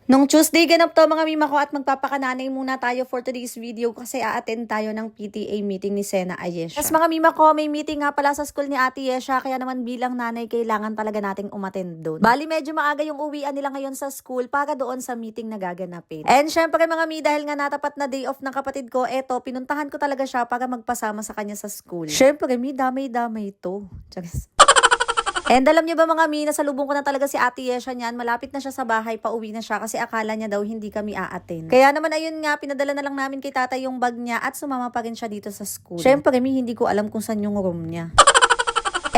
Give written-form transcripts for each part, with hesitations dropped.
Nung Tuesday, ganap to mga mima ko at magpapakananay muna tayo for today's video kasi a-attend tayo ng PTA meeting ni Sena Ayesha. Yes mga mima ko, may meeting nga pala sa school ni Ate Yesha kaya naman bilang nanay kailangan talaga nating umattend doon. Bali medyo maaga yung uwian nila ngayon sa school para doon sa meeting na gaganapin. And syempre mga mi, dahil nga natapat na day off ng kapatid ko, eto, pinuntahan ko talaga siya para magpasama sa kanya sa school. Syempre mi, damay-damay to. Charis. And alam niyo ba mga mi, nasalubong ko na talaga si Ate Yesha niyan. Malapit na siya sa bahay, pauwi na siya kasi akala niya daw hindi kami aatin. Kaya naman ayun nga, pinadala na lang namin kay tatay yung bag niya at sumama pa rin siya dito sa school. Syempre mi, hindi ko alam kung saan yung room niya.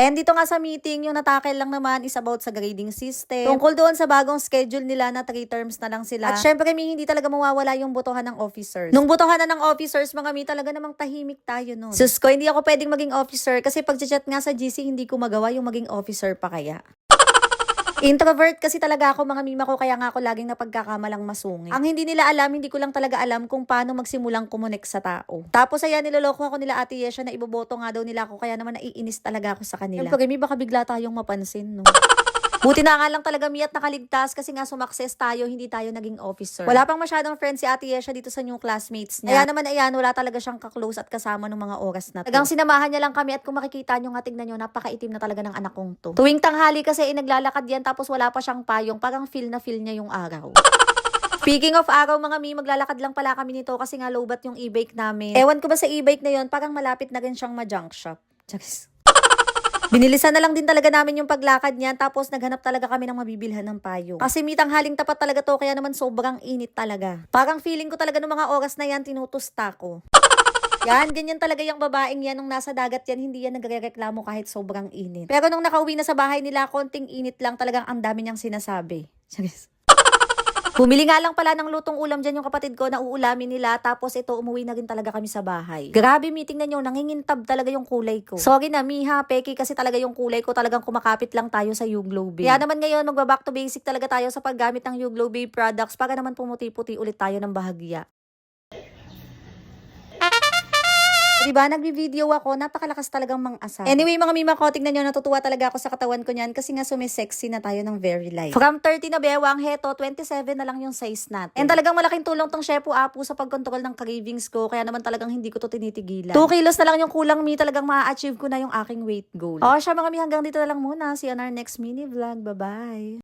And dito nga sa meeting, yung natakil lang naman is about sa grading system. Tungkol doon sa bagong schedule nila na 3 terms na lang sila. At syempre, hindi talaga mawawala yung botohan ng officers. Nung botohan na ng officers, mga mi, talaga namang tahimik tayo nun. Sus ko, hindi ako pwedeng maging officer kasi pag chat nga sa GC, hindi ko magawa yung maging officer pa kaya. Introvert kasi talaga ako mga mima ko kaya nga ako laging napagkakamalang masungit. Ang hindi nila alam, hindi ko lang talaga alam kung paano magsimulang kumonek sa tao. Tapos ayan, niloloko ako nila Ate Yesha na iboboto nga daw nila ako kaya naman naiinis talaga ako sa kanila. Siyempre, mi, baka bigla tayong mapansin, no? Buti na nga lang talaga mi at nakaligtas kasi nga sumakses tayo, hindi tayo naging officer. Wala pang masyadong friends si Ate Yesha dito sa new classmates niya. Kaya naman ayan, wala talaga siyang kaklose at kasama ng mga oras na to. Tagang sinamahan niya lang kami at kung makikita nyo nga, tignan nyo, napakaitim na talaga ng anak kong to. Tuwing tanghali kasi naglalakad yan tapos wala pa siyang payong, parang feel na feel niya yung araw. Speaking of araw mga mi, maglalakad lang pala kami nito kasi nga lowbat yung e-bike namin. Ewan ko ba sa e-bike na yon, parang malapit na rin siyang ma-junk shop. Charis. Binilisan na lang din talaga namin yung paglakad niyan tapos naghanap talaga kami ng mabibilhan ng payong. Kasi mitanghaling tapat talaga to kaya naman sobrang init talaga. Parang feeling ko talaga ng mga oras na yan tinutusta ko. Yan, ganyan talaga yung babaeng yan nung nasa dagat yan, hindi yan nagrereklamo kahit sobrang init. Pero nung nakauwi na sa bahay nila, konting init lang talagang ang dami niyang sinasabi. Bumili nga lang pala ng lutong ulam dyan yung kapatid ko na uulamin nila tapos ito umuwi na rin talaga kami sa bahay. Grabe meeting na nyo, nangingintab talaga yung kulay ko. Sorry na miha, peki kasi talaga yung kulay ko talagang kumakapit lang tayo sa Uglobe. Kaya naman ngayon magbaback to basic talaga tayo sa paggamit ng Uglobe products para naman pumuti-puti ulit tayo ng bahagya. Diba, nagbi-video ako, napakalakas talagang mang-asa. Anyway, mga mima ko, tignan nyo, natutuwa talaga ako sa katawan ko niyan kasi nga sumisexy na tayo ng very light. From 30 na bewang, heto, 27 na lang yung size natin. And talagang malaking tulong tong Shepu Apu sa pagkontrol ng cravings ko, kaya naman talagang hindi ko to tinitigilan. 2 kilos na lang yung kulang mi, talagang ma-achieve ko na yung aking weight goal. O siya mga mi, hanggang dito na lang muna. See you on our next mini vlog. Bye-bye!